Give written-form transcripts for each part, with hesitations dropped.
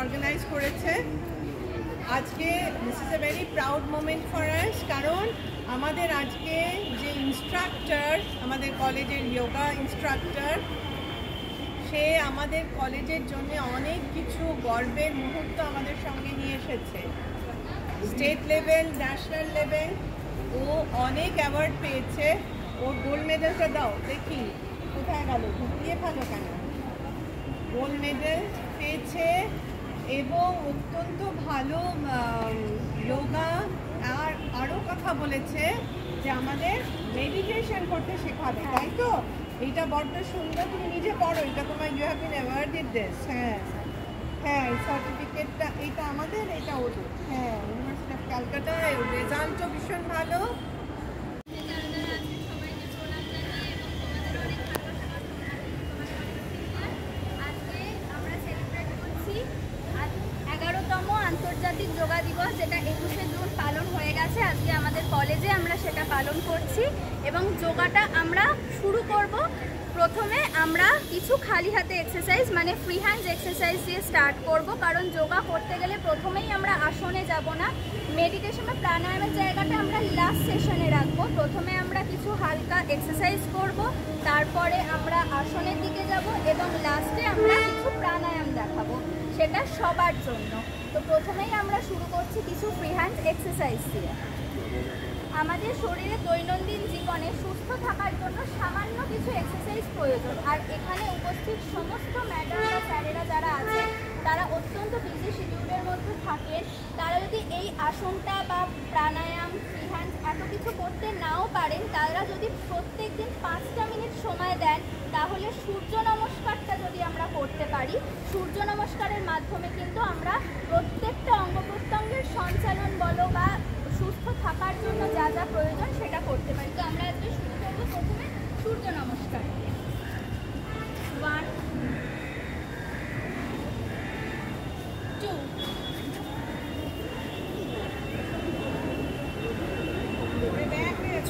Organise করেছে। আজকে this is a very proud moment for us, কারণ আমাদের আজকে যে ইনস্ট্রাক্টর, আমাদের কলেজের যোগা ইনস্ট্রাক্টর, সে আমাদের কলেজের জন্য অনেক কিছু গর্বের মুহূর্ত আমাদের সঙ্গে নিয়ে এসেছে। স্টেট লেভেল, ন্যাশনাল লেভেল ও অনেক অ্যাওয়ার্ড পেয়েছে। ওর গোল্ড মেডেলটা দাও দেখি, কোথায় গেল, ঢুকিয়ে ফেলো কেন। গোল্ড মেডেল পেয়েছে এবং অত্যন্ত ভালো যোগা। আর আরও কথা বলেছে যে আমাদের মেডিটেশন করতে শেখাবে, তাই তো? এইটা বড্ড সুন্দর, তুমি নিজে পড়ো, এটা তোমার you have been awarded this. হ্যাঁ হ্যাঁ, এই সার্টিফিকেটটা, এটা আমাদের, এটা ওদের। হ্যাঁ, ইউনিভার্সিটি অফ ক্যালকাটায় রেজাল্টও ভীষণ ভালো। আন্তর্জাতিক যোগা দিবস, যেটা 21শে জুন পালন হয়ে গেছে। আজকে আমাদের কলেজে আমরা সেটা পালন করছি এবং যোগাটা আমরা শুরু করব। প্রথমে আমরা কিছু খালি হাতে এক্সারসাইজ, মানে ফ্রি হ্যান্ডস এক্সারসাইজ দিয়ে স্টার্ট করব, কারণ যোগা করতে গেলে প্রথমেই আমরা আসনে যাব না। মেডিটেশন বা প্রাণায়ামের জায়গাটা আমরা লাস্ট সেশনে রাখবো। প্রথমে আমরা কিছু হালকা এক্সারসাইজ করব, তারপরে আমরা আসনের দিকে যাব এবং লাস্টে আমরা কিছু প্রাণায়াম দেখাবো, সেটা সবার জন্য। তো প্রথমেই আমরা শুরু করছি কিছু ফ্রি হ্যান্ড এক্সারসাইজ দিয়ে। আমাদের শরীরে দৈনন্দিন জীবনে সুস্থ থাকার জন্য সামান্য কিছু এক্সারসাইজ প্রয়োজন। আর এখানে উপস্থিত সমস্ত ম্যাডাম বা স্যারেরা যারা আছেন, তারা অত্যন্ত বিজি শিডিউলের মধ্যে থাকেন। তারা যদি এই আসনটা বা প্রাণায়াম, ফ্রি হ্যান্ড এত কিছু করতে নাও পারেন, তারা যদি প্রত্যেক দিন 5টা মিনিট সময় দেন, তাহলে সূর্য নমস্কারটা যদি আমরা করতে পারি, সূর্য নমস্কারের মাধ্যমে কিন্তু আমরা প্রত্যেকটা অঙ্গ প্রত্যঙ্গের সঞ্চালন বলো বা সুস্থ থাকার জন্য যা যা প্রয়োজন সেটা করতে পারি। তো আমরা আজকে শুরু করবো প্রথমে সূর্য নমস্কার। 1 2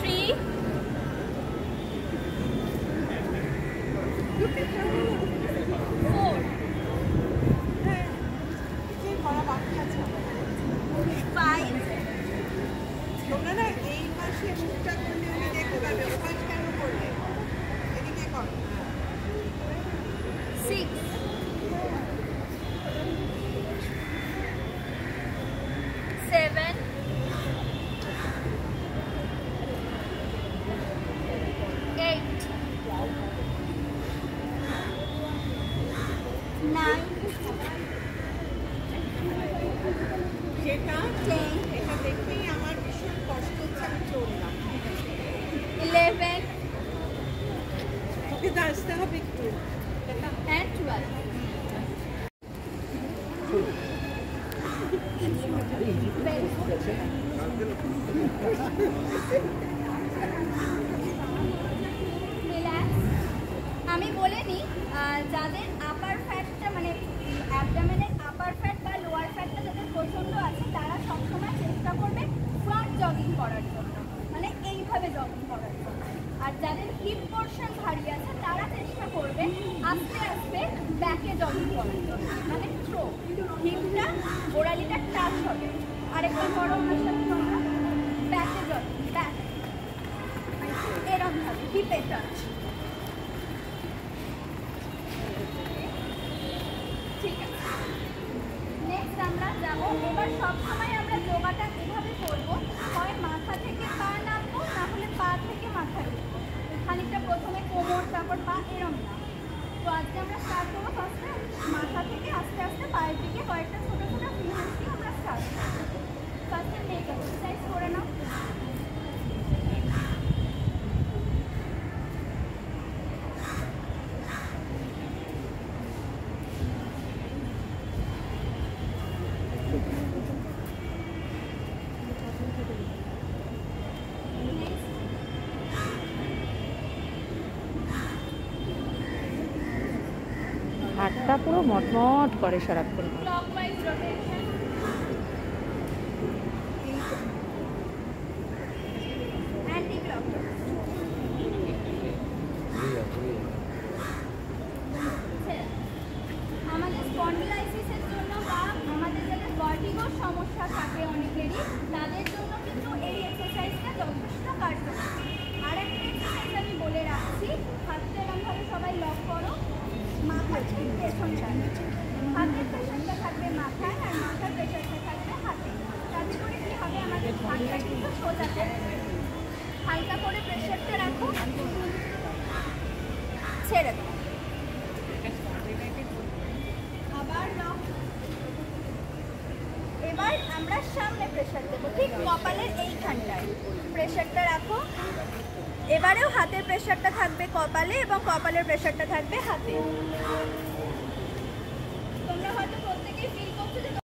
3 4 5 তোমরা না এই মাসে মুখটা করলে আমি দেখতে পাবে, ওখানে কেন করলে, এদিকে করো। 6 7 8 9 সেটা 10 এটা দেখেই আমার ভীষণ কষ্ট হচ্ছে, আমি চললাম। 11 ওকে তো আসতে হবে একটু। and 12. Very good. Relax. আমি বলে নিই, যাদের আপার ফ্যাটটা, মানে অ্যাবডোমেনের আপার ফ্যাট বা লোয়ার ফ্যাটটা যাদের প্রচণ্ড আছে, তারা সবসময় চেষ্টা করবে ফ্রন্ট জগিং করার জন্য, মানে এইভাবে জগিং করার জন্য। আর যাদের হিপ পোর্শন ভারী আছে, তারা চেষ্টা করবে আস্তে আস্তে ব্যাকে জগিং করার জন্য, মানে থ্রো, হিপটা গোড়ালিটা টাচ হবে। আরেকবার করো আমার সাথে তোমরা, ব্যাকে জগিং, ব্যাক, এরকমভাবে হিপে টাচ। ঠিক আছে, নেক্সট আমরা যাবো। এবার সবসময় আমরা যোগাটা এভাবে করবো, হয় মাথা থেকে পা নামবো, না হলে পা থেকে মাথা উঠবো। খানিকটা প্রথমে কোমর, তারপর পা, এরম না। তো আজকে আমরা স্টার্ট করবো ফার্স্টে মাথা থেকে আস্তে আস্তে পায়ের দিকে কয়েকটা ছোটো ছোটো ফ্রি হ্যান্ড দিয়ে আমরা স্টার্ট করবো। ফার্স্টে নেক এক্সারসাইজ করে নাও। হাতটা পুরো মটমট করে সারাক্ষণ। Clockwise rotation, anti clockwise. আমাদের স্পন্ডিলাইসিসের জন্য বা ব্যথা থাকে অনেকেরই, তাদের জন্য কিন্তু এই এক্সারসাইজটা যথেষ্ট কার্যকর। আর একটা এক্সারসাইজ আমি বলে রাখছি, হাতটা এরকমভাবে সবাই লক করো, মাথার ঠিক পেছনটা, হাতের প্রেশারটা থাকবে মাথায় আর মাথার প্রেশারটা থাকবে হাতে। তাতে করে কি হবে, আমাদের হাতটা কিন্তু সোজা থাকবে। হালকা করে প্রেশারটা রাখো, ছেড়ে দাও, আবার লক। এবার আমরা সামনে প্রেশার দেবো, ঠিক কপালের এইখানটায় প্রেশারটা রাখো। এবারেও হাতের প্রেশারটা থাকবে কপালে এবং কপালের প্রেশারটা থাকবে হাতে।